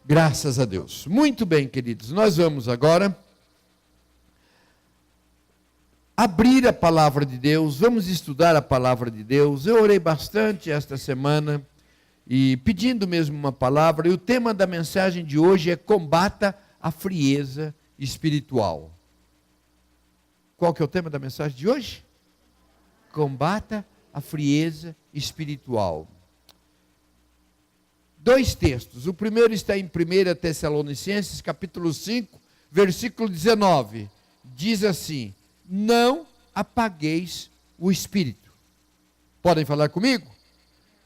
Graças a Deus. Muito bem, queridos. Nós vamos agora abrir a palavra de Deus, vamos estudar a palavra de Deus. Eu orei bastante esta semana e pedindo mesmo uma palavra, e o tema da mensagem de hoje é combata a frieza espiritual. Qual que é o tema da mensagem de hoje? Combata a frieza espiritual. Dois textos. O primeiro está em 1 Tessalonicenses, capítulo 5, versículo 19. Diz assim: não apagueis o espírito. Podem falar comigo?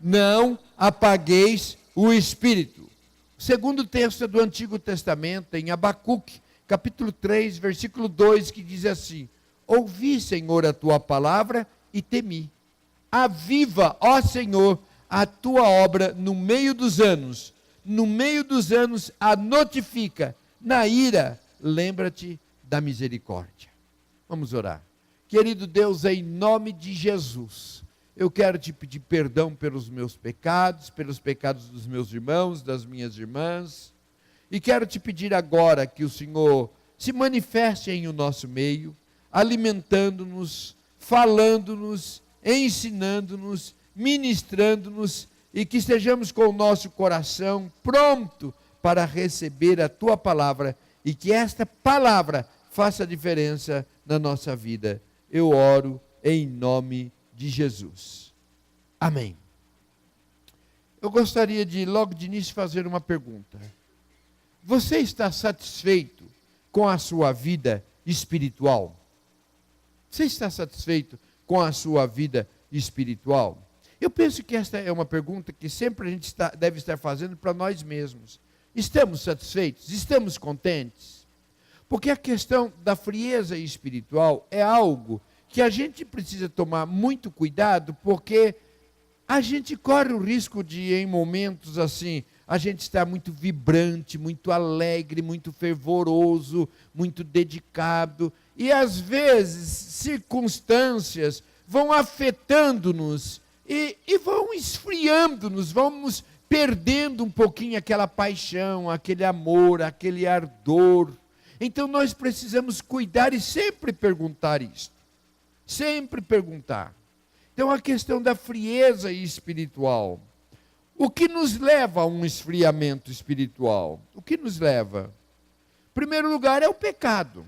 Não apagueis o espírito. O segundo texto é do Antigo Testamento, em Abacuque, capítulo 3, versículo 2, que diz assim: ouvi, Senhor, a tua palavra e temi. Aviva, ó Senhor, a tua obra no meio dos anos a notifica, na ira, lembra-te da misericórdia. Vamos orar. Querido Deus, em nome de Jesus, eu quero te pedir perdão pelos meus pecados, pelos pecados dos meus irmãos, das minhas irmãs, e quero te pedir agora que o Senhor se manifeste em o nosso meio, alimentando-nos, falando-nos, ensinando-nos, ministrando-nos, e que estejamos com o nosso coração pronto para receber a tua palavra, e que esta palavra faça diferença na nossa vida. Eu oro em nome de Jesus. Amém. Eu gostaria de, logo de início, fazer uma pergunta. Você está satisfeito com a sua vida espiritual? Você está satisfeito com a sua vida espiritual? Eu penso que esta é uma pergunta que sempre a gente deve estar fazendo para nós mesmos. Estamos satisfeitos? Estamos contentes? Porque a questão da frieza espiritual é algo que a gente precisa tomar muito cuidado, porque a gente corre o risco de, em momentos assim, a gente estar muito vibrante, muito alegre, muito fervoroso, muito dedicado, e às vezes circunstâncias vão afetando-nos e vão esfriando-nos, vamos perdendo um pouquinho aquela paixão, aquele amor, aquele ardor. Então nós precisamos cuidar e sempre perguntar isto. Sempre perguntar. Então a questão da frieza espiritual. O que nos leva a um esfriamento espiritual? O que nos leva? Em primeiro lugar é o pecado.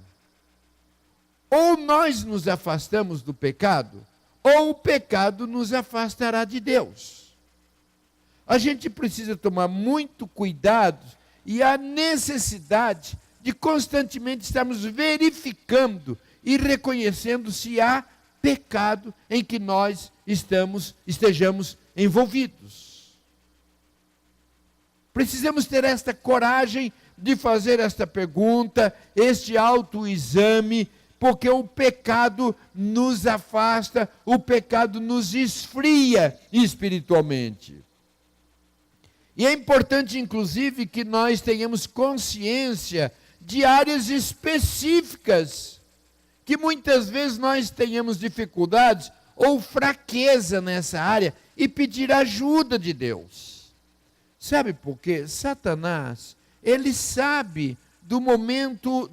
Ou nós nos afastamos do pecado, ou o pecado nos afastará de Deus. A gente precisa tomar muito cuidado e a necessidade de constantemente estarmos verificando e reconhecendo se há pecado em que nós estejamos envolvidos. Precisamos ter esta coragem de fazer esta pergunta, este autoexame, porque o pecado nos afasta, o pecado nos esfria espiritualmente. E é importante, inclusive, que nós tenhamos consciência de áreas específicas, que muitas vezes nós tenhamos dificuldades ou fraqueza nessa área, e pedir ajuda de Deus. Sabe por quê? Satanás, ele sabe do momento,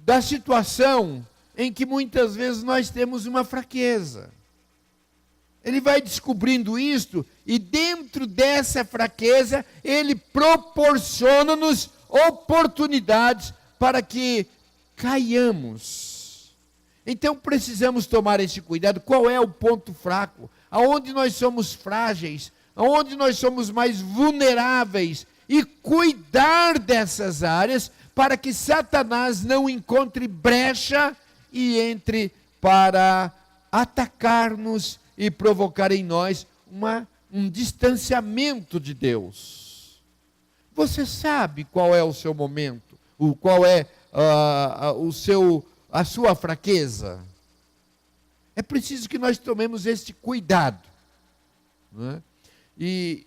da situação em que muitas vezes nós temos uma fraqueza. Ele vai descobrindo isto, e dentro dessa fraqueza, ele proporciona-nos oportunidades para que caiamos. Então precisamos tomar esse cuidado. Qual é o ponto fraco? Aonde nós somos frágeis? Aonde nós somos mais vulneráveis? E cuidar dessas áreas para que Satanás não encontre brecha e entre para atacar-nos e provocar em nós um distanciamento de Deus. Você sabe qual é o seu momento? Qual é a sua fraqueza? É preciso que nós tomemos este cuidado, né? E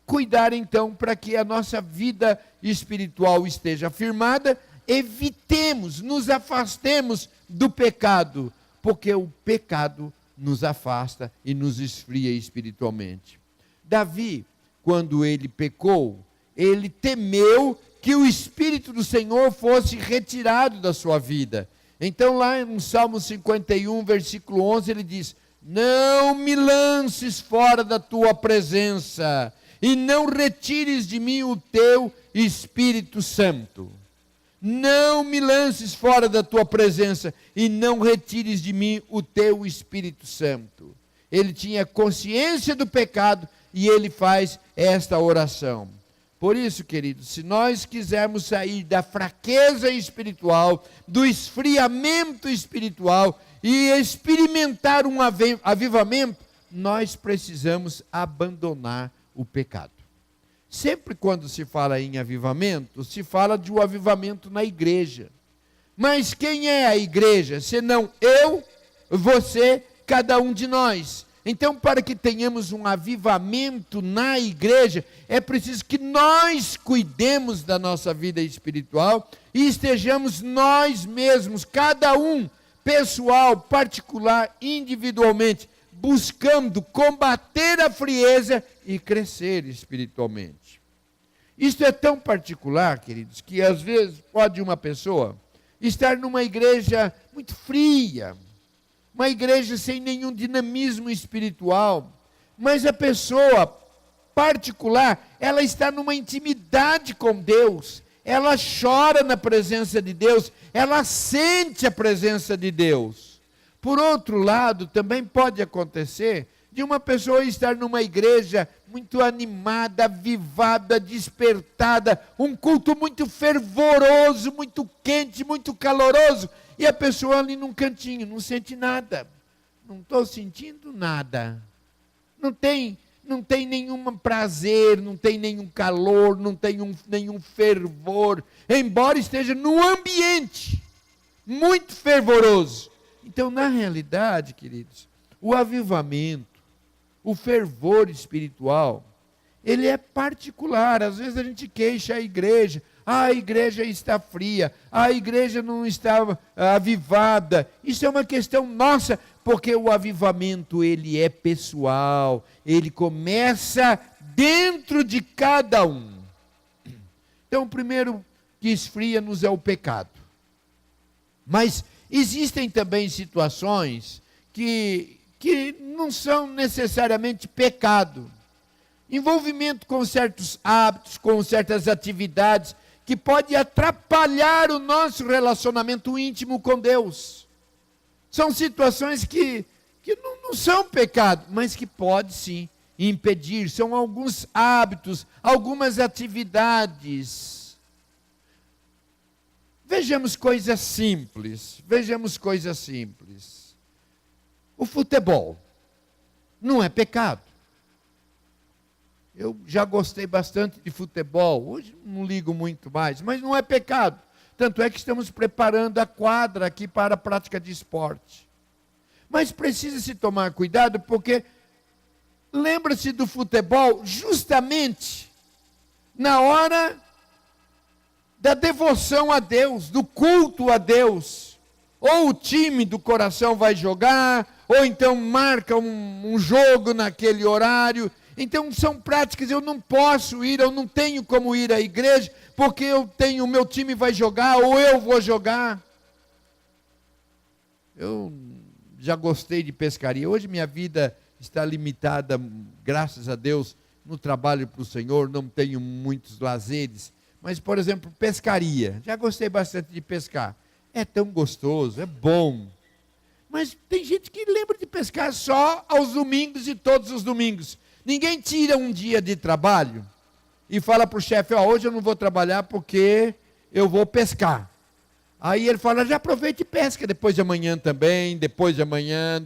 cuidar então para que a nossa vida espiritual esteja firmada, evitemos, nos afastemos do pecado, porque o pecado nos afasta e nos esfria espiritualmente. Davi, quando ele pecou, ele temeu que o Espírito do Senhor fosse retirado da sua vida. Então lá no Salmo 51, versículo 11, ele diz: não me lances fora da tua presença, e não retires de mim o teu Espírito Santo. Não me lances fora da tua presença, e não retires de mim o teu Espírito Santo. Ele tinha consciência do pecado, e ele faz esta oração. Por isso, queridos, se nós quisermos sair da fraqueza espiritual, do esfriamento espiritual e experimentar um avivamento, nós precisamos abandonar o pecado. Sempre quando se fala em avivamento, se fala de um avivamento na igreja. Mas quem é a igreja? Senão eu, você, cada um de nós. Então, para que tenhamos um avivamento na igreja, é preciso que nós cuidemos da nossa vida espiritual e estejamos nós mesmos, cada um, pessoal, particular, individualmente, buscando combater a frieza e crescer espiritualmente. Isto é tão particular, queridos, que às vezes pode uma pessoa estar numa igreja muito fria, uma igreja sem nenhum dinamismo espiritual, mas a pessoa particular, ela está numa intimidade com Deus, ela chora na presença de Deus, ela sente a presença de Deus. Por outro lado, também pode acontecer de uma pessoa estar numa igreja muito animada, avivada, despertada, um culto muito fervoroso, muito quente, muito caloroso, e a pessoa ali num cantinho, não sente nada. Não estou sentindo nada. Não tem nenhum prazer, não tem nenhum calor, não tem nenhum fervor, embora esteja num ambiente muito fervoroso. Então, na realidade, queridos, o avivamento, o fervor espiritual, ele é particular. Às vezes a gente queixa a igreja está fria, a igreja não está avivada. Isso é uma questão nossa, porque o avivamento, ele é pessoal, ele começa dentro de cada um. Então, o primeiro que esfria-nos é o pecado. Mas existem também situações que não são necessariamente pecado. Envolvimento com certos hábitos, com certas atividades, que pode atrapalhar o nosso relacionamento íntimo com Deus. São situações que não são pecado, mas que pode sim impedir. São alguns hábitos, algumas atividades. Vejamos coisas simples. O futebol não é pecado. Eu já gostei bastante de futebol, hoje não ligo muito mais, mas não é pecado. Tanto é que estamos preparando a quadra aqui para a prática de esporte. Mas precisa se tomar cuidado, porque lembra-se do futebol justamente na hora da devoção a Deus, do culto a Deus. Ou o time do coração vai jogar, ou então marca um jogo naquele horário. Então são práticas, eu não posso ir, eu não tenho como ir à igreja, porque o meu time vai jogar, ou eu vou jogar. Eu já gostei de pescaria, hoje minha vida está limitada, graças a Deus, no trabalho para o Senhor, não tenho muitos lazeres, mas, por exemplo, pescaria, já gostei bastante de pescar, é tão gostoso, é bom, mas tem gente que lembra de pescar só aos domingos e todos os domingos. Ninguém tira um dia de trabalho e fala para o chefe, hoje eu não vou trabalhar porque eu vou pescar. Aí ele fala, já aproveite e pesca depois de amanhã também, depois de amanhã,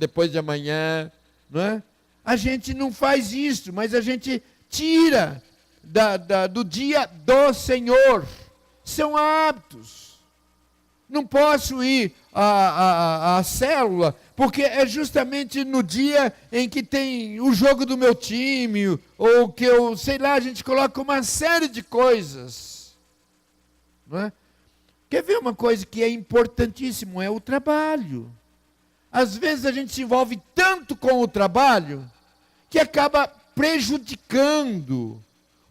não é? A gente não faz isso, mas a gente tira do dia do Senhor. São hábitos. Não posso ir à célula, porque é justamente no dia em que tem o jogo do meu time, ou que a gente coloca uma série de coisas. Não é? Quer ver uma coisa que é importantíssimo? É o trabalho. Às vezes a gente se envolve tanto com o trabalho, que acaba prejudicando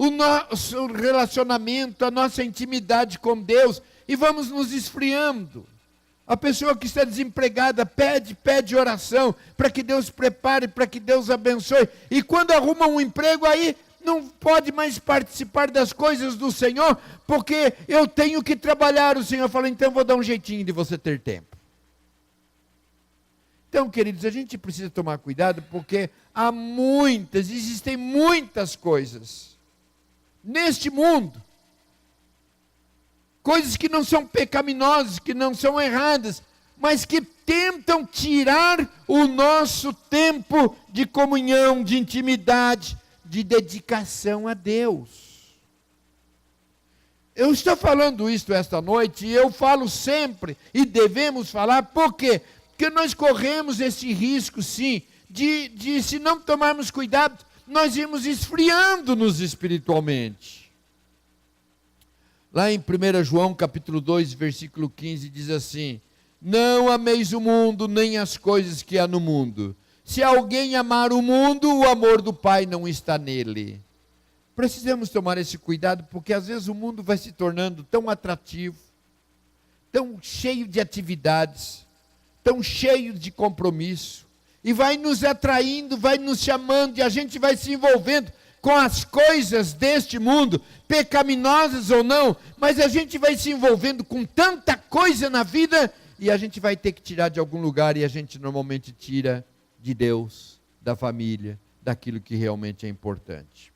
o nosso relacionamento, a nossa intimidade com Deus, e vamos nos esfriando. A pessoa que está desempregada pede oração para que Deus prepare, para que Deus abençoe. E quando arruma um emprego aí, não pode mais participar das coisas do Senhor, porque eu tenho que trabalhar. O Senhor fala, então eu vou dar um jeitinho de você ter tempo. Então, queridos, a gente precisa tomar cuidado, porque existem muitas coisas neste mundo, coisas que não são pecaminosas, que não são erradas, mas que tentam tirar o nosso tempo de comunhão, de intimidade, de dedicação a Deus. Eu estou falando isso esta noite, e eu falo sempre, e devemos falar, por quê? Porque nós corremos esse risco, sim, de se não tomarmos cuidado, nós irmos esfriando-nos espiritualmente. Lá em 1 João capítulo 2, versículo 15, diz assim, não ameis o mundo, nem as coisas que há no mundo. Se alguém amar o mundo, o amor do Pai não está nele. Precisamos tomar esse cuidado, porque às vezes o mundo vai se tornando tão atrativo, tão cheio de atividades, tão cheio de compromisso, e vai nos atraindo, vai nos chamando, e a gente vai se envolvendo com as coisas deste mundo, pecaminosas ou não, mas a gente vai se envolvendo com tanta coisa na vida, e a gente vai ter que tirar de algum lugar, e a gente normalmente tira de Deus, da família, daquilo que realmente é importante.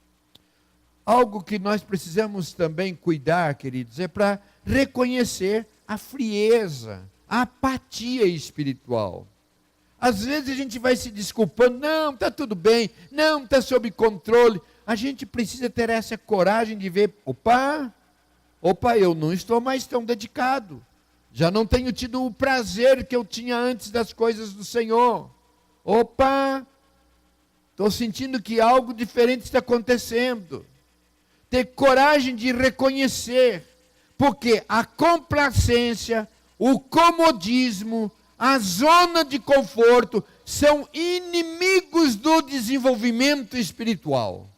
Algo que nós precisamos também cuidar, queridos, é para reconhecer a frieza, a apatia espiritual. Às vezes a gente vai se desculpando, não, está tudo bem, não, está sob controle. A gente precisa ter essa coragem de ver, opa, eu não estou mais tão dedicado. Já não tenho tido o prazer que eu tinha antes das coisas do Senhor. Opa, estou sentindo que algo diferente está acontecendo. Ter coragem de reconhecer, porque a complacência, o comodismo, a zona de conforto são inimigos do desenvolvimento espiritual.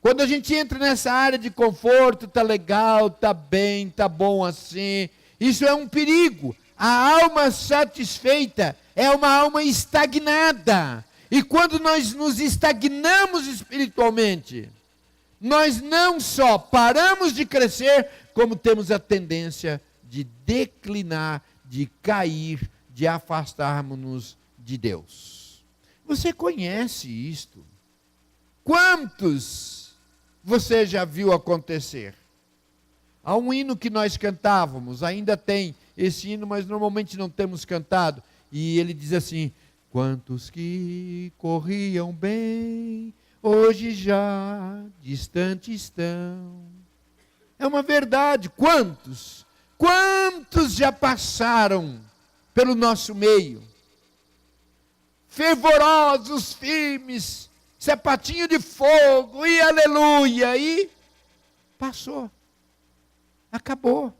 Quando a gente entra nessa área de conforto, está legal, está bem, está bom assim, isso é um perigo. A alma satisfeita é uma alma estagnada. E quando nós nos estagnamos espiritualmente, nós não só paramos de crescer, como temos a tendência de declinar, de cair, de afastarmos-nos de Deus. Você conhece isto? Quantos você já viu acontecer? Há um hino que nós cantávamos, ainda tem esse hino, mas normalmente não temos cantado, e ele diz assim, quantos que corriam bem, hoje já distante estão. É uma verdade, quantos já passaram pelo nosso meio, fervorosos, firmes, sapatinho de fogo, e aleluia, e passou, acabou.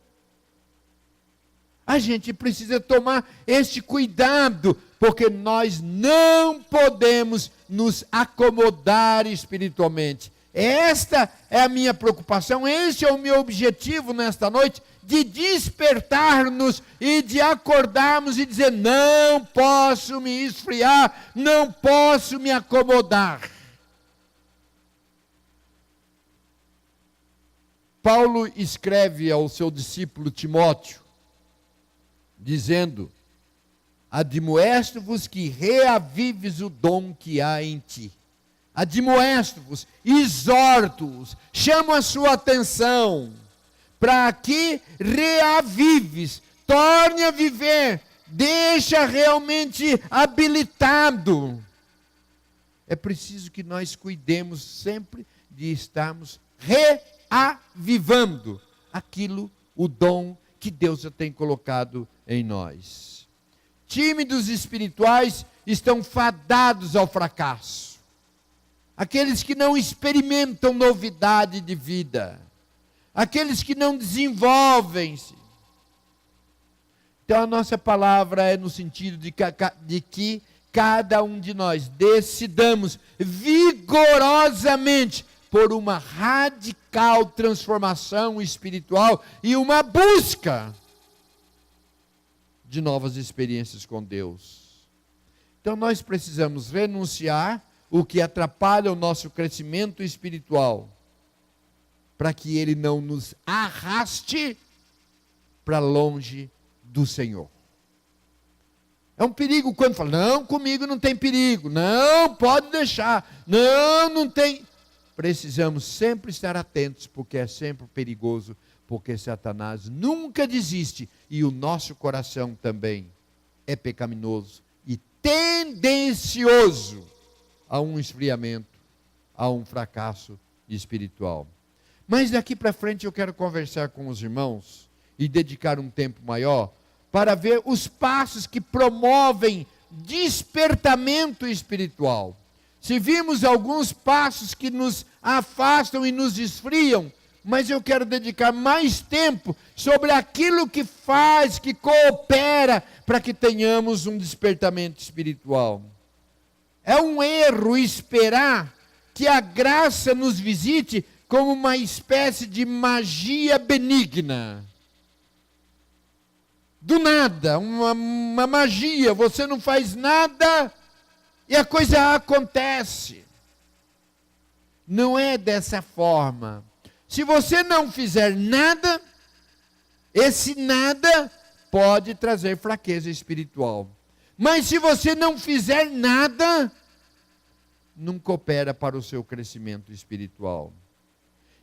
A gente precisa tomar este cuidado, porque nós não podemos nos acomodar espiritualmente. Esta é a minha preocupação, este é o meu objetivo nesta noite, de despertar-nos e de acordarmos e dizer, não posso me esfriar, não posso me acomodar. Paulo escreve ao seu discípulo Timóteo, dizendo, admoesto-vos que reavives o dom que há em ti. Admoesto-vos, exorto-os, chamo a sua atenção, para que reavives, torne a viver, deixa realmente habilitado. É preciso que nós cuidemos sempre de estarmos reavivando aquilo, o dom que Deus já tem colocado em nós. Tímidos espirituais estão fadados ao fracasso. Aqueles que não experimentam novidade de vida. Aqueles que não desenvolvem-se. Então a nossa palavra é no sentido de que cada um de nós decidamos vigorosamente por uma radical transformação espiritual e uma busca de novas experiências com Deus. Então nós precisamos renunciar o que atrapalha o nosso crescimento espiritual, para que ele não nos arraste para longe do Senhor. É um perigo quando fala, não, comigo não tem perigo, não, pode deixar, não tem. Precisamos sempre estar atentos, porque é sempre perigoso, porque Satanás nunca desiste, e o nosso coração também é pecaminoso e tendencioso a um esfriamento, a um fracasso espiritual. Mas daqui para frente eu quero conversar com os irmãos e dedicar um tempo maior para ver os passos que promovem despertamento espiritual. Se vimos alguns passos que nos afastam e nos esfriam, mas eu quero dedicar mais tempo sobre aquilo que faz, que coopera para que tenhamos um despertamento espiritual. É um erro esperar que a graça nos visite como uma espécie de magia benigna. Do nada, uma magia, você não faz nada e a coisa acontece. Não é dessa forma. Se você não fizer nada, esse nada pode trazer fraqueza espiritual. Mas se você não fizer nada, não coopera para o seu crescimento espiritual.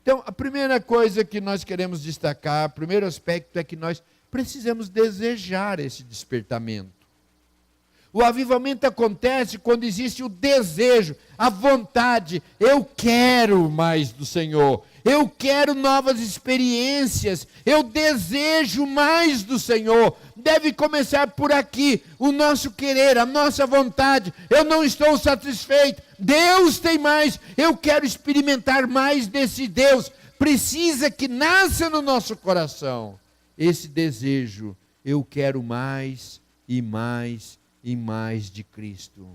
Então, a primeira coisa que nós queremos destacar, o primeiro aspecto é que nós precisamos desejar esse despertamento. O avivamento acontece quando existe o desejo, a vontade. Eu quero mais do Senhor. Eu quero novas experiências. Eu desejo mais do Senhor. Deve começar por aqui, o nosso querer, a nossa vontade. Eu não estou satisfeito. Deus tem mais. Eu quero experimentar mais desse Deus. Precisa que nasça no nosso coração esse desejo. Eu quero mais e mais e mais de Cristo.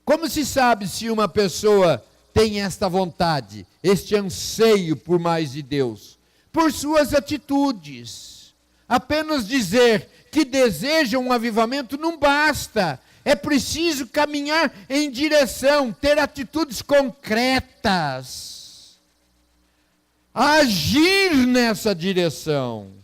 Como se sabe se uma pessoa tem esta vontade, este anseio por mais de Deus? Por suas atitudes. Apenas dizer que deseja um avivamento não basta. É preciso caminhar em direção, ter atitudes concretas. Agir nessa direção.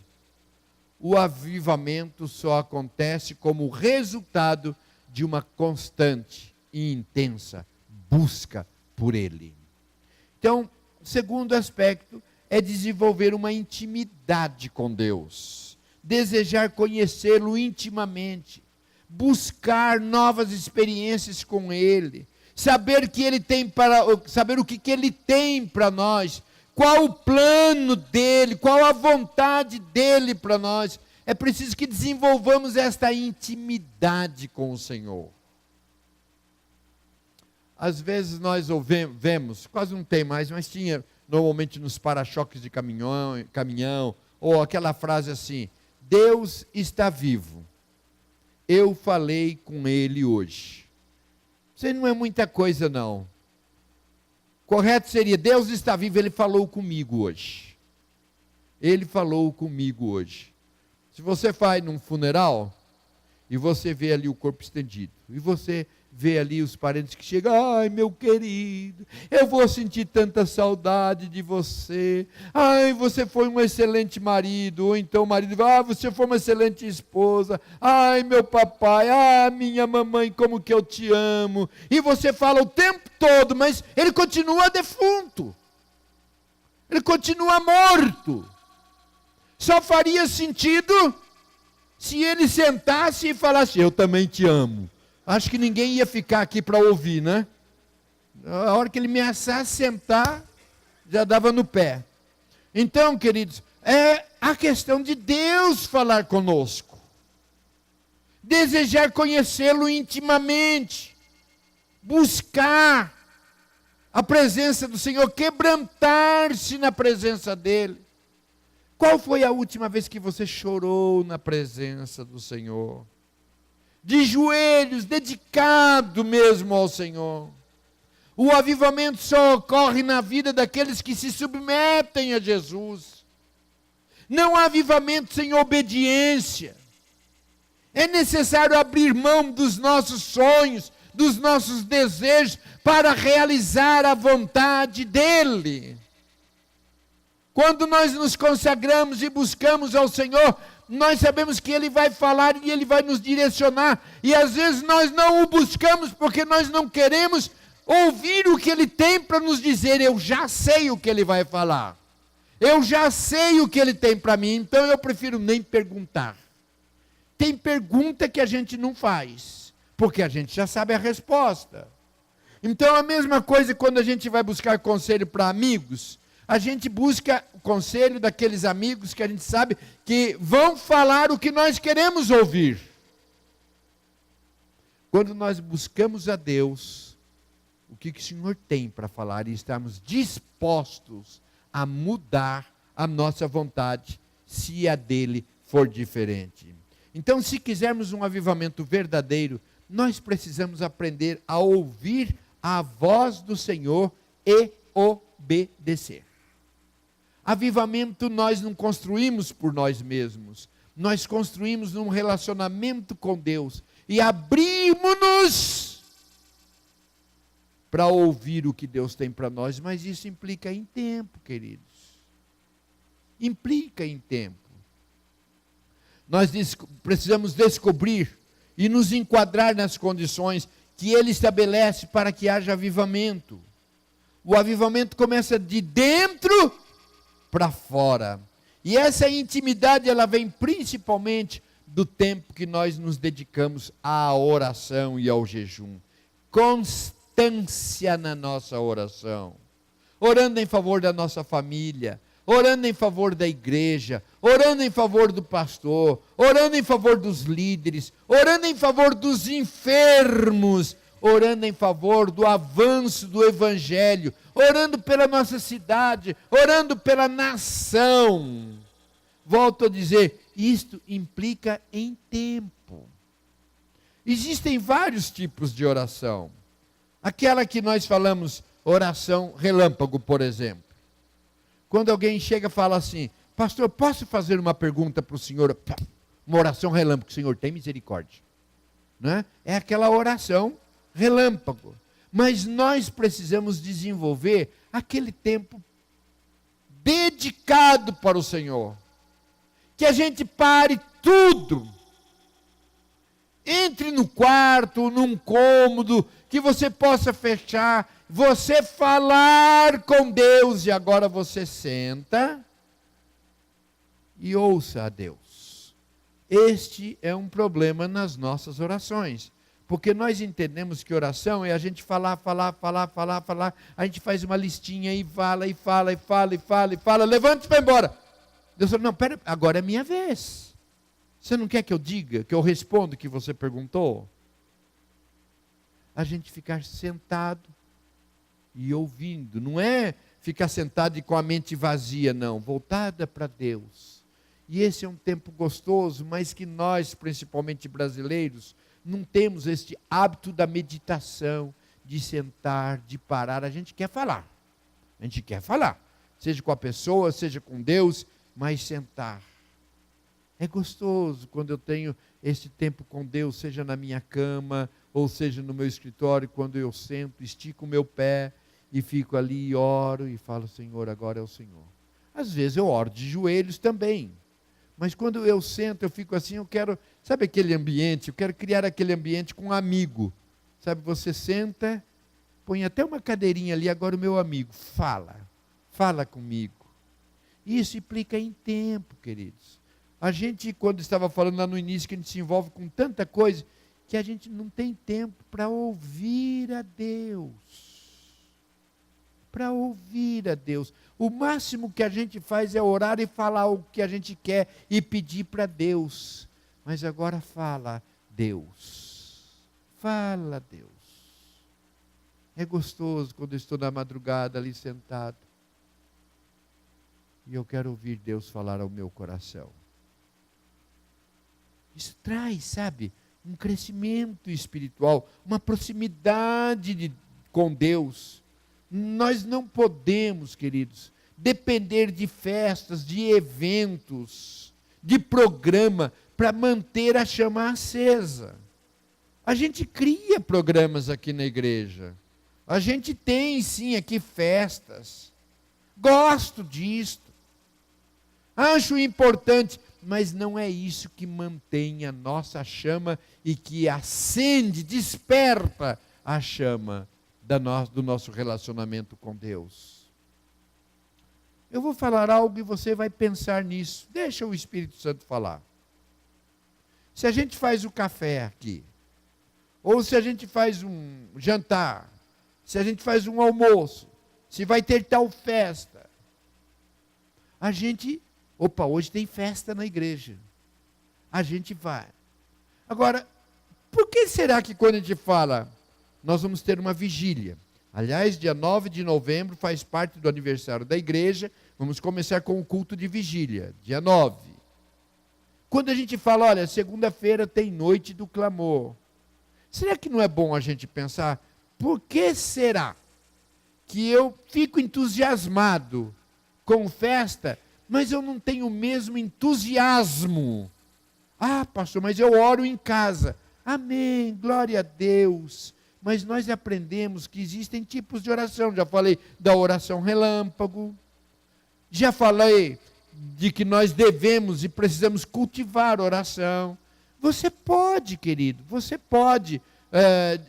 O avivamento só acontece como resultado de uma constante e intensa busca por Ele. Então, o segundo aspecto é desenvolver uma intimidade com Deus. Desejar conhecê-lo intimamente. Buscar novas experiências com Ele. Saber o que Ele tem para nós. Qual o plano dele, qual a vontade dele para nós. É preciso que desenvolvamos esta intimidade com o Senhor. Às vezes nós vemos, quase não tem mais, mas tinha normalmente nos para-choques de caminhão, ou aquela frase assim, Deus está vivo, eu falei com Ele hoje. Isso não é muita coisa não. Correto seria, Deus está vivo, Ele falou comigo hoje. Ele falou comigo hoje. Se você vai num funeral, e você vê ali o corpo estendido, e você vê ali os parentes que chegam, ai meu querido, eu vou sentir tanta saudade de você, ai você foi um excelente marido, ou então o marido, você foi uma excelente esposa, ai meu papai, minha mamãe, como que eu te amo, e você fala o tempo todo, mas ele continua defunto, ele continua morto. Só faria sentido se ele sentasse e falasse, eu também te amo. Acho que ninguém ia ficar aqui para ouvir, né? A hora que ele ameaçasse sentar, já dava no pé. Então, queridos, é a questão de Deus falar conosco. Desejar conhecê-lo intimamente. Buscar a presença do Senhor, quebrantar-se na presença dEle. Qual foi a última vez que você chorou na presença do Senhor? De joelhos, dedicado mesmo ao Senhor. O avivamento só ocorre na vida daqueles que se submetem a Jesus. Não há avivamento sem obediência. É necessário abrir mão dos nossos sonhos, dos nossos desejos, para realizar a vontade dEle. Quando nós nos consagramos e buscamos ao Senhor, nós sabemos que Ele vai falar e Ele vai nos direcionar. E às vezes nós não o buscamos porque nós não queremos ouvir o que Ele tem para nos dizer. Eu já sei o que Ele vai falar. Eu já sei o que Ele tem para mim, então eu prefiro nem perguntar. Tem pergunta que a gente não faz, porque a gente já sabe a resposta. Então a mesma coisa quando a gente vai buscar conselho para amigos. A gente busca o conselho daqueles amigos que a gente sabe que vão falar o que nós queremos ouvir. Quando nós buscamos a Deus, o que o Senhor tem para falar e estamos dispostos a mudar a nossa vontade, se a dele for diferente. Então, se quisermos um avivamento verdadeiro, nós precisamos aprender a ouvir a voz do Senhor e obedecer. Avivamento nós não construímos por nós mesmos. Nós construímos num relacionamento com Deus. E abrimos-nos para ouvir o que Deus tem para nós. Mas isso implica em tempo, queridos. Implica em tempo. Nós precisamos descobrir e nos enquadrar nas condições que Ele estabelece para que haja avivamento. O avivamento começa de dentro para fora. E essa intimidade, ela vem principalmente do tempo que nós nos dedicamos à oração e ao jejum. Constância na nossa oração. Orando em favor da nossa família, orando em favor da igreja, orando em favor do pastor, orando em favor dos líderes, orando em favor dos enfermos, orando em favor do avanço do evangelho, orando pela nossa cidade, orando pela nação. Volto a dizer, isto implica em tempo. Existem vários tipos de oração. Aquela que nós falamos, oração relâmpago, por exemplo. Quando alguém chega e fala assim, pastor, posso fazer uma pergunta para o senhor? Uma oração relâmpago, Senhor, tem misericórdia. Não é? É aquela oração relâmpago. Mas nós precisamos desenvolver aquele tempo dedicado para o Senhor. Que a gente pare tudo. Entre no quarto, num cômodo, que você possa fechar, você falar com Deus, e agora você senta e ouça a Deus. Este é um problema nas nossas orações. Porque nós entendemos que oração é a gente falar, a gente faz uma listinha e fala, levanta e vai embora. Deus falou, não, pera, agora é minha vez. Você não quer que eu diga, que eu responda o que você perguntou? A gente ficar sentado e ouvindo, não é ficar sentado e com a mente vazia, não, voltada para Deus. E esse é um tempo gostoso, mas que nós, principalmente brasileiros, não temos este hábito da meditação, de sentar, de parar. A gente quer falar. Seja com a pessoa, seja com Deus, mas sentar. É gostoso quando eu tenho este tempo com Deus, seja na minha cama, ou seja no meu escritório, quando eu sento, estico o meu pé e fico ali e oro e falo, Senhor, agora é o Senhor. Às vezes eu oro de joelhos também. Mas quando eu sento, eu fico assim, eu quero, sabe aquele ambiente? Eu quero criar aquele ambiente com um amigo. Sabe, você senta, põe até uma cadeirinha ali, agora o meu amigo, fala comigo. Isso implica em tempo, queridos. A gente, quando estava falando lá no início, que a gente se envolve com tanta coisa, que a gente não tem tempo para ouvir a Deus. Para ouvir a Deus. O máximo que a gente faz é orar e falar o que a gente quer e pedir para Deus. Mas agora fala, Deus. Fala, Deus. É gostoso quando eu estou na madrugada ali sentado. E eu quero ouvir Deus falar ao meu coração. Isso traz, sabe, um crescimento espiritual, uma proximidade com Deus, nós não podemos, queridos, depender de festas, de eventos, de programa para manter a chama acesa. A gente cria programas aqui na igreja. A gente tem sim aqui festas. Gosto disto. Acho importante, mas não é isso que mantém a nossa chama e que acende, desperta a chama do nosso relacionamento com Deus. Eu vou falar algo e você vai pensar nisso. Deixa o Espírito Santo falar. Se a gente faz o café aqui, ou se a gente faz um jantar, se a gente faz um almoço, se vai ter tal festa, a gente, hoje tem festa na igreja, a gente vai. Agora, por que será que quando a gente fala, nós vamos ter uma vigília? Aliás, dia 9 de novembro faz parte do aniversário da igreja, vamos começar com o culto de vigília, dia 9. Quando a gente fala, olha, segunda-feira tem noite do clamor, será que não é bom a gente pensar, por que será que eu fico entusiasmado com festa, mas eu não tenho o mesmo entusiasmo? Ah, pastor, mas eu oro em casa. Amém, glória a Deus. Mas nós aprendemos que existem tipos de oração. Já falei da oração relâmpago. Já falei de que nós devemos e precisamos cultivar oração. Você pode, querido, você pode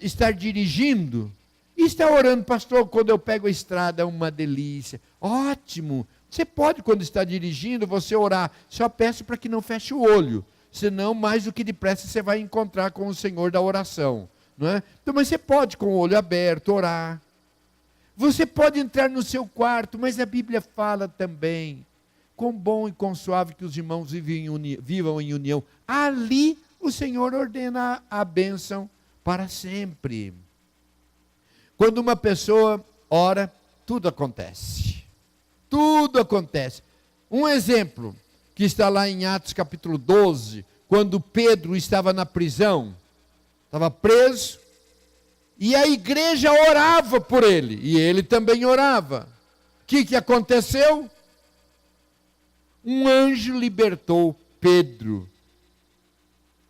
estar dirigindo e estar orando, pastor, quando eu pego a estrada é uma delícia. Ótimo. Você pode, quando está dirigindo, você orar. Só peço para que não feche o olho. Senão, mais do que depressa, você vai encontrar com o Senhor da oração. Não é? Então, mas você pode, com o olho aberto, orar. Você pode entrar no seu quarto, mas a Bíblia fala também, quão bom e quão suave que os irmãos vivam em união. Ali o Senhor ordena a bênção para sempre. Quando uma pessoa ora, tudo acontece. Tudo acontece. Um exemplo que está lá em Atos capítulo 12, quando Pedro estava na prisão, estava preso, e a igreja orava por ele, e ele também orava. O que aconteceu? Um anjo libertou Pedro.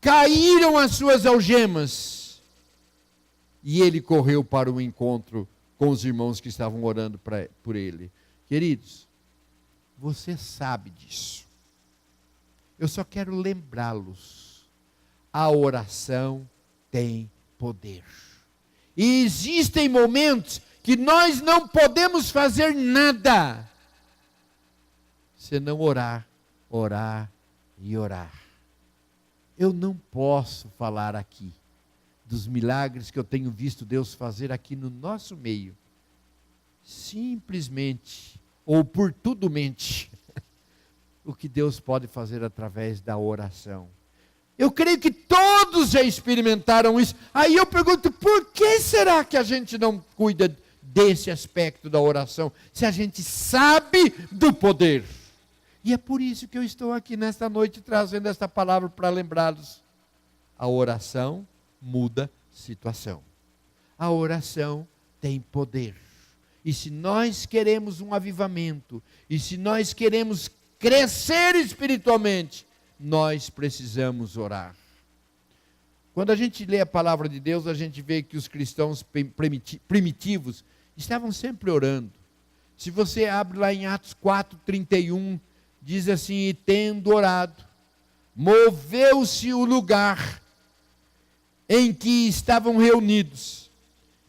Caíram as suas algemas, e ele correu para o encontro com os irmãos que estavam orando por ele. Queridos, você sabe disso. Eu só quero lembrá-los. A oração tem poder. E existem momentos que nós não podemos fazer nada senão orar, orar e orar. Eu não posso falar aqui dos milagres que eu tenho visto Deus fazer aqui no nosso meio, simplesmente, ou por tudo mente, o que Deus pode fazer através da oração. Eu creio que todos já experimentaram isso. Aí eu pergunto, por que será que a gente não cuida desse aspecto da oração, se a gente sabe do poder? E é por isso que eu estou aqui nesta noite trazendo esta palavra para lembrá-los. A oração muda situação. A oração tem poder. E se nós queremos um avivamento, e se nós queremos crescer espiritualmente, nós precisamos orar. Quando a gente lê a palavra de Deus, a gente vê que os cristãos primitivos estavam sempre orando. Se você abre lá em Atos 4:31, diz assim, e tendo orado, moveu-se o lugar em que estavam reunidos,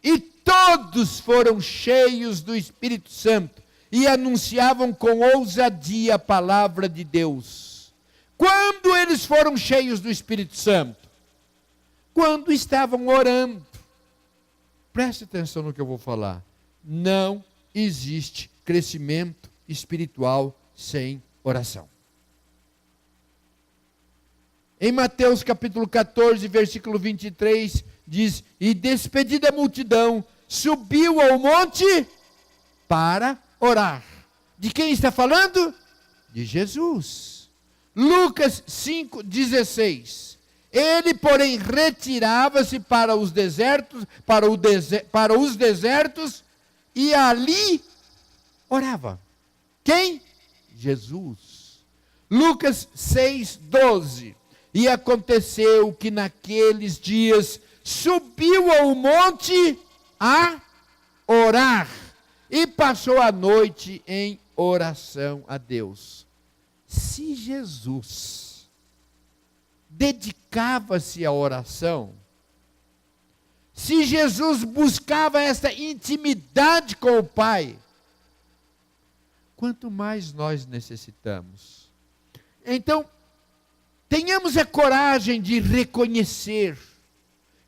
e todos foram cheios do Espírito Santo, e anunciavam com ousadia a palavra de Deus. Quando eles foram cheios do Espírito Santo? Quando estavam orando. Preste atenção no que eu vou falar. Não existe crescimento espiritual sem oração. Em Mateus capítulo 14, versículo 23, diz, e despedida a multidão, subiu ao monte para orar. De quem está falando? De Jesus. Lucas 5:16. Ele, porém, retirava-se para os desertos, para os desertos, e ali orava. Quem? Jesus. Lucas 6:12. E aconteceu que naqueles dias subiu ao monte a orar e passou a noite em oração a Deus. Se Jesus dedicava-se à oração, se Jesus buscava essa intimidade com o Pai, quanto mais nós necessitamos. Então, tenhamos a coragem de reconhecer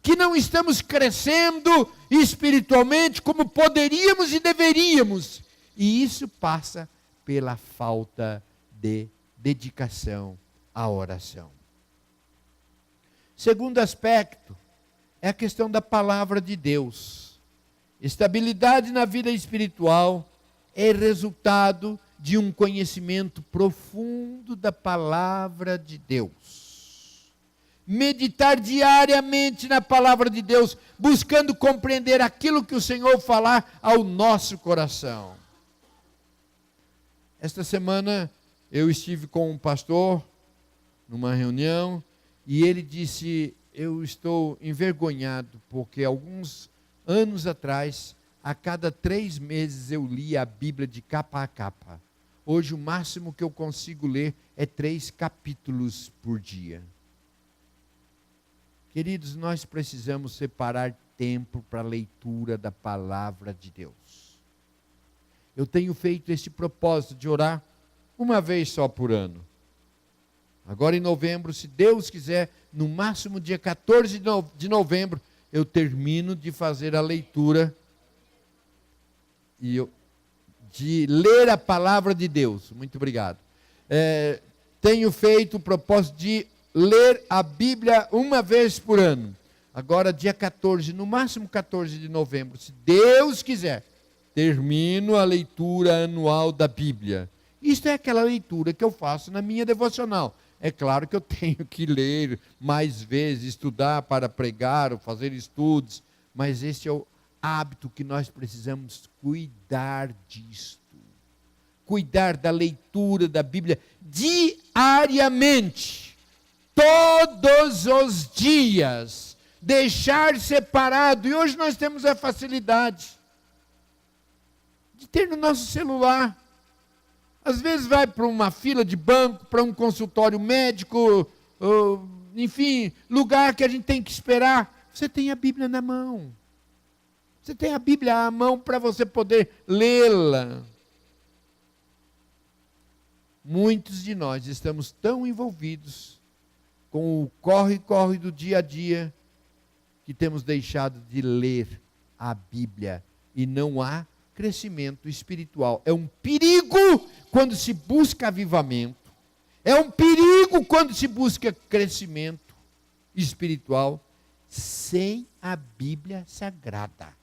que não estamos crescendo espiritualmente como poderíamos e deveríamos. E isso passa pela falta de dedicação à oração. Segundo aspecto é a questão da palavra de Deus. Estabilidade na vida espiritual é resultado de um conhecimento profundo da palavra de Deus. Meditar diariamente na palavra de Deus, buscando compreender aquilo que o Senhor falar ao nosso coração. Esta semana eu estive com um pastor numa reunião e ele disse: eu estou envergonhado porque alguns anos atrás, a cada 3 meses eu lia a Bíblia de capa a capa. Hoje o máximo que eu consigo ler é 3 capítulos por dia. Queridos, nós precisamos separar tempo para a leitura da palavra de Deus. Eu tenho feito esse propósito de orar uma vez só por ano. Agora em novembro, se Deus quiser, no máximo dia 14 de novembro, eu termino de fazer a leitura de ler a palavra de Deus. Muito obrigado. Tenho feito o propósito de ler a Bíblia uma vez por ano. Agora dia 14, no máximo 14 de novembro, se Deus quiser, termino a leitura anual da Bíblia. Isto é aquela leitura que eu faço na minha devocional. É claro que eu tenho que ler mais vezes, estudar para pregar, ou fazer estudos, mas este é o hábito que nós precisamos cuidar disto. Cuidar da leitura da Bíblia diariamente, todos os dias, deixar separado. E hoje nós temos a facilidade de ter no nosso celular. Às vezes vai para uma fila de banco, para um consultório médico, enfim, lugar que a gente tem que esperar. Você tem a Bíblia na mão. Você tem a Bíblia à mão para você poder lê-la. Muitos de nós estamos tão envolvidos com o corre-corre do dia a dia que temos deixado de ler a Bíblia e não há crescimento espiritual. É um perigo quando se busca avivamento. É um perigo quando se busca crescimento espiritual sem a Bíblia Sagrada.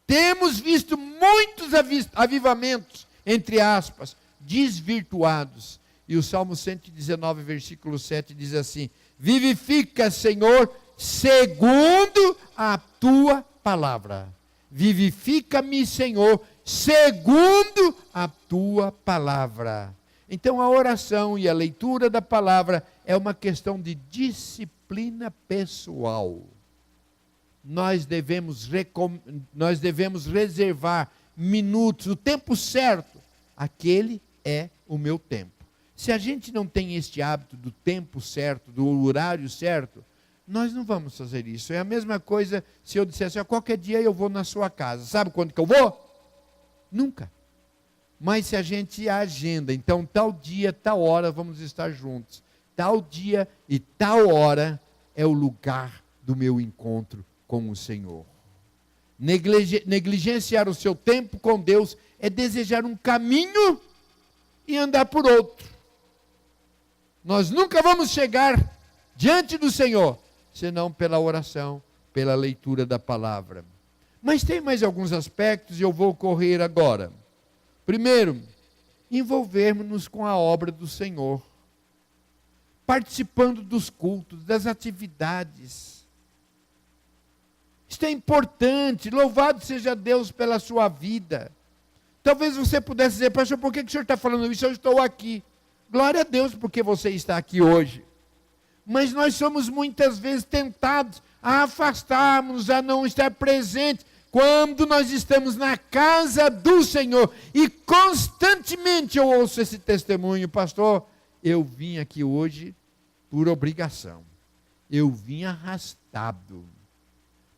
Temos visto muitos avivamentos, entre aspas, desvirtuados. E o Salmo 119, versículo 7 diz assim: vivifica, Senhor, segundo a tua palavra. Vivifica-me, Senhor, segundo a tua palavra. Então a oração e a leitura da palavra é uma questão de disciplina pessoal. Nós devemos reservar minutos, o tempo certo. Aquele é o meu tempo. Se a gente não tem este hábito do tempo certo, do horário certo, nós não vamos fazer isso. É a mesma coisa se eu dissesse: qualquer dia eu vou na sua casa. Sabe quando que eu vou? Nunca. Mas se a gente agenda, então tal dia, tal hora vamos estar juntos. Tal dia e tal hora é o lugar do meu encontro com o Senhor. Negligenciar o seu tempo com Deus é desejar um caminho e andar por outro. Nós nunca vamos chegar diante do Senhor senão pela oração, pela leitura da palavra. Mas tem mais alguns aspectos e eu vou correr agora. Primeiro, envolvermos-nos com a obra do Senhor. participando dos cultos, das atividades. Isto é importante. Louvado seja Deus pela sua vida. Talvez você pudesse dizer: pastor, por que o senhor está falando isso? Eu estou aqui. Glória a Deus porque você está aqui hoje. Mas nós somos muitas vezes tentados a afastarmos, a não estar presentes, quando nós estamos na casa do Senhor. E constantemente eu ouço esse testemunho: pastor, eu vim aqui hoje por obrigação. Eu vim arrastado.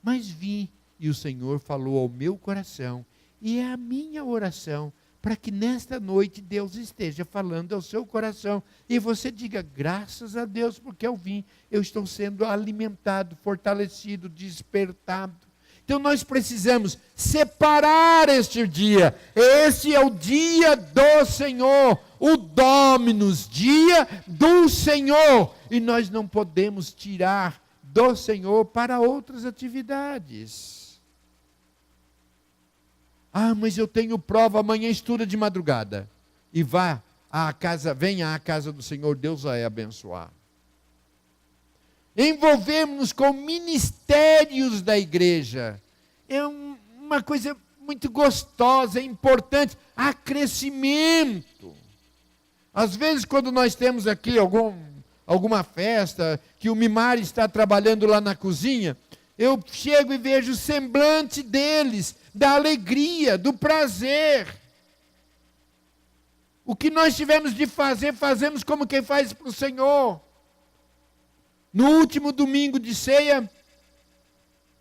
Mas vim e o Senhor falou ao meu coração. E é a minha oração para que nesta noite Deus esteja falando ao seu coração. E você diga: graças a Deus porque eu vim. Eu estou sendo alimentado, fortalecido, despertado. Então nós precisamos separar este dia. Esse é o dia do Senhor, o Dominus, dia do Senhor. E nós não podemos tirar do Senhor para outras atividades. Ah, mas eu tenho prova, amanhã estuda de madrugada. E vá à casa, venha à casa do Senhor, Deus vai abençoar. Envolvemos-nos com ministérios da igreja. É uma coisa muito gostosa, é importante. Há crescimento. Às vezes, quando nós temos aqui alguma festa, que o Mimari está trabalhando lá na cozinha, eu chego e vejo o semblante deles, da alegria, do prazer. O que nós tivemos de fazer, fazemos como quem faz para o Senhor. No último domingo de ceia,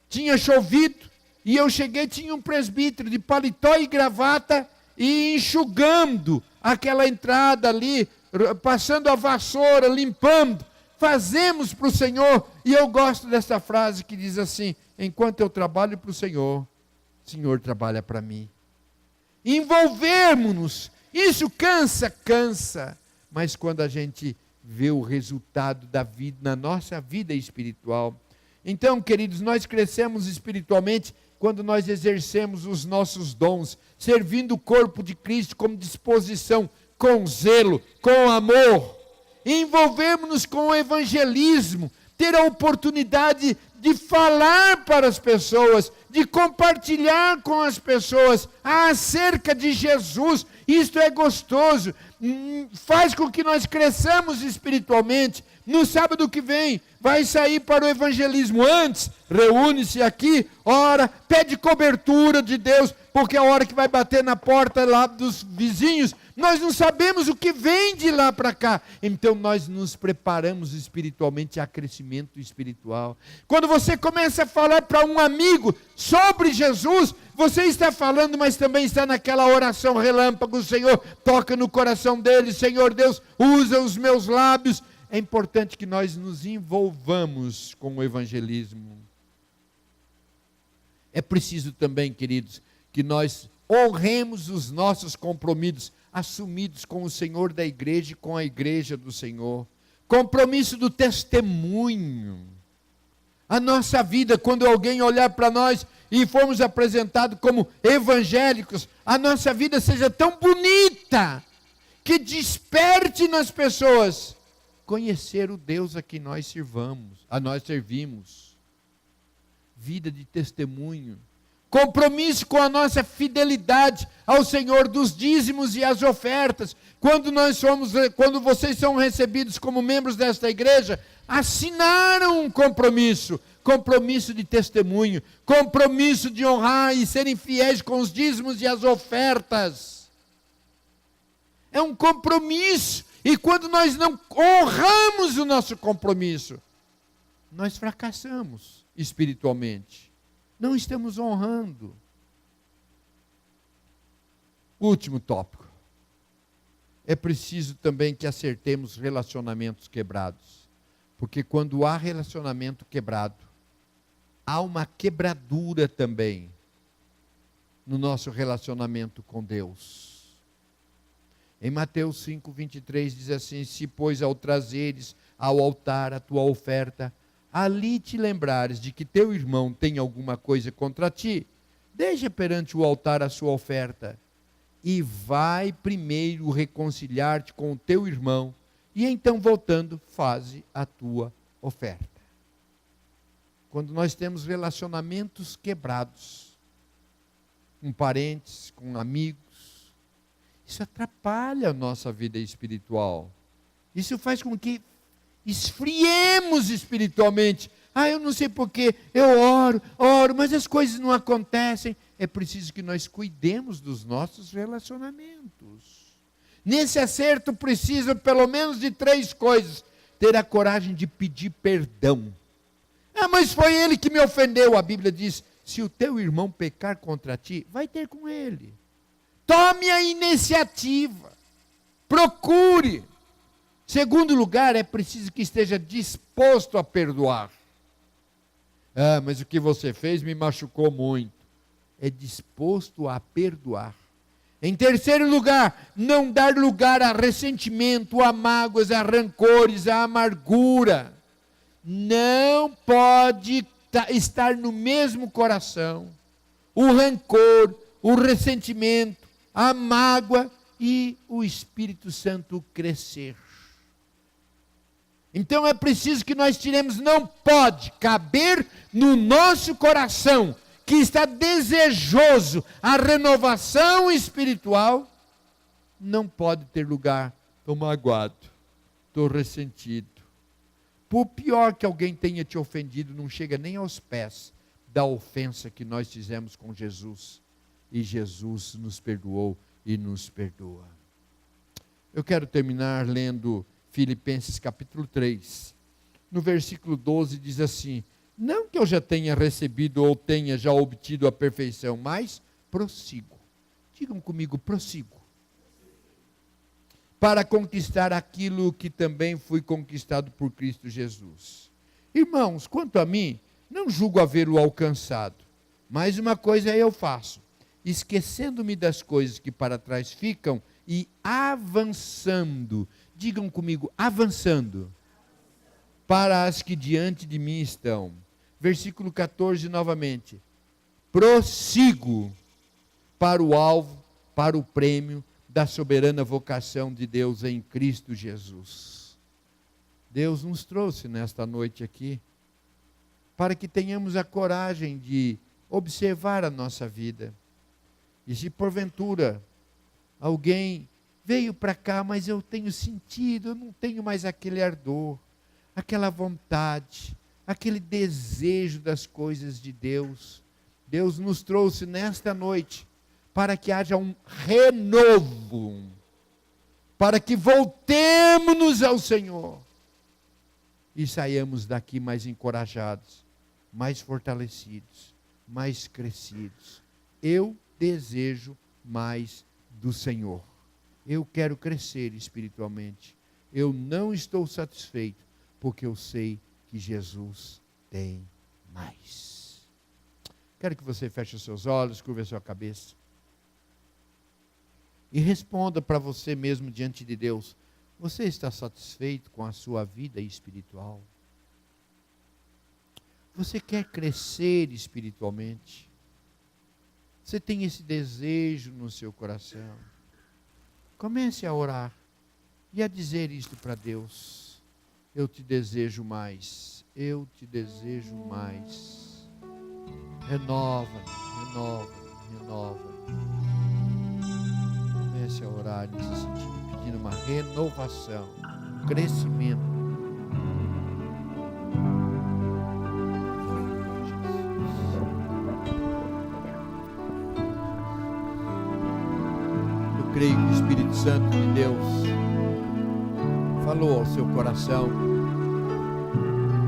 tinha chovido, e eu cheguei, tinha um presbítero de paletó e gravata, e enxugando aquela entrada ali, passando a vassoura, limpando. Fazemos para o Senhor. E eu gosto dessa frase que diz assim: enquanto eu trabalho para o Senhor trabalha para mim. Envolvermos-nos. Isso cansa. Mas quando a gente vê o resultado da vida, na nossa vida espiritual. Então, queridos, nós crescemos espiritualmente quando nós exercemos os nossos dons, servindo o corpo de Cristo com disposição, com zelo, com amor. Envolvermos-nos com o evangelismo, ter a oportunidade de falar para as pessoas, de compartilhar com as pessoas acerca de Jesus. Isto é gostoso, faz com que nós cresçamos espiritualmente. No sábado que vem, vai sair para o evangelismo. Antes, reúne-se aqui, ora, pede cobertura de Deus, porque a hora que vai bater na porta lá dos vizinhos, nós não sabemos o que vem de lá para cá. Então nós nos preparamos espiritualmente a crescimento espiritual. Quando você começa a falar para um amigo sobre Jesus, você está falando, mas também está naquela oração relâmpago: o Senhor toca no coração dele, Senhor Deus, usa os meus lábios. É importante que nós nos envolvamos com o evangelismo. É preciso também, queridos, que nós honremos os nossos compromissos assumidos com o Senhor da igreja e com a igreja do Senhor. Compromisso do testemunho. A nossa vida, quando alguém olhar para nós e formos apresentados como evangélicos, a nossa vida seja tão bonita, que desperte nas pessoas conhecer o Deus a que nós servimos. Vida de testemunho. Compromisso com a nossa fidelidade ao Senhor dos dízimos e as ofertas. Quando vocês são recebidos como membros desta igreja, assinaram um compromisso de testemunho, compromisso de honrar e serem fiéis com os dízimos e as ofertas. É um compromisso. E quando nós não honramos o nosso compromisso, nós fracassamos espiritualmente. Não estamos honrando. Último tópico. É preciso também que acertemos relacionamentos quebrados. Porque quando há relacionamento quebrado, há uma quebradura também no nosso relacionamento com Deus. Em Mateus 5:23 diz assim: se pois ao trazeres ao altar a tua oferta, ali te lembrares de que teu irmão tem alguma coisa contra ti, deixa perante o altar a sua oferta, e vai primeiro reconciliar-te com o teu irmão, E então, voltando, faze a tua oferta. Quando nós temos relacionamentos quebrados, com parentes, com amigos, isso atrapalha a nossa vida espiritual. Isso faz com que esfriemos espiritualmente. Eu não sei porquê, eu oro, mas as coisas não acontecem. É preciso que nós cuidemos dos nossos relacionamentos. Nesse acerto precisa pelo menos de 3 coisas. Ter a coragem de pedir perdão. Mas foi ele que me ofendeu. A Bíblia diz, se o teu irmão pecar contra ti, vai ter com ele. Tome a iniciativa. Procure. Segundo lugar, é preciso que esteja disposto a perdoar. Mas o que você fez me machucou muito. É disposto a perdoar. Em terceiro lugar, não dar lugar a ressentimento, a mágoas, a rancores, a amargura. Não pode estar no mesmo coração o rancor, o ressentimento, a mágoa e o Espírito Santo crescer. Então é preciso que nós tiremos, não pode caber no nosso coração, que está desejoso a renovação espiritual, não pode ter lugar, estou magoado, estou ressentido. Por pior que alguém tenha te ofendido, não chega nem aos pés da ofensa que nós fizemos com Jesus. E Jesus nos perdoou e nos perdoa. Eu quero terminar lendo Filipenses capítulo 3. No versículo 12 diz assim, não que eu já tenha recebido ou tenha já obtido a perfeição, mas prossigo. Digam comigo, prossigo. Para conquistar aquilo que também fui conquistado por Cristo Jesus. Irmãos, quanto a mim, não julgo havê-lo alcançado, mas uma coisa eu faço, esquecendo-me das coisas que para trás ficam e avançando. Digam comigo, avançando. Para as que diante de mim estão. Versículo 14 novamente. Prossigo para o alvo, para o prêmio da soberana vocação de Deus em Cristo Jesus. Deus nos trouxe nesta noite aqui para que tenhamos a coragem de observar a nossa vida. E se porventura alguém veio para cá, mas eu tenho sentido, eu não tenho mais aquele ardor, aquela vontade, aquele desejo das coisas de Deus. Deus nos trouxe nesta noite para que haja um renovo, para que voltemos ao Senhor e saiamos daqui mais encorajados, mais fortalecidos, mais crescidos. Eu desejo mais do Senhor. Eu quero crescer espiritualmente. Eu não estou satisfeito, porque eu sei que Jesus tem mais. Quero que você feche os seus olhos, curva a sua cabeça. E responda para você mesmo diante de Deus. Você está satisfeito com a sua vida espiritual? Você quer crescer espiritualmente? Você tem esse desejo no seu coração? Comece a orar e a dizer isto para Deus. Eu te desejo mais. Eu te desejo mais. Renova-me, renova-me, renova-me. Comece a orar nesse sentido, pedindo uma renovação, um crescimento. Eu creio que o Espírito Santo de Deus falou ao seu coração,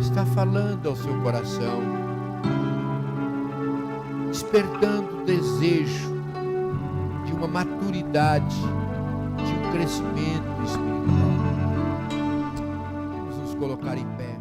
está falando ao seu coração, despertando o desejo de uma maturidade, de um crescimento espiritual. Vamos nos colocar em pé.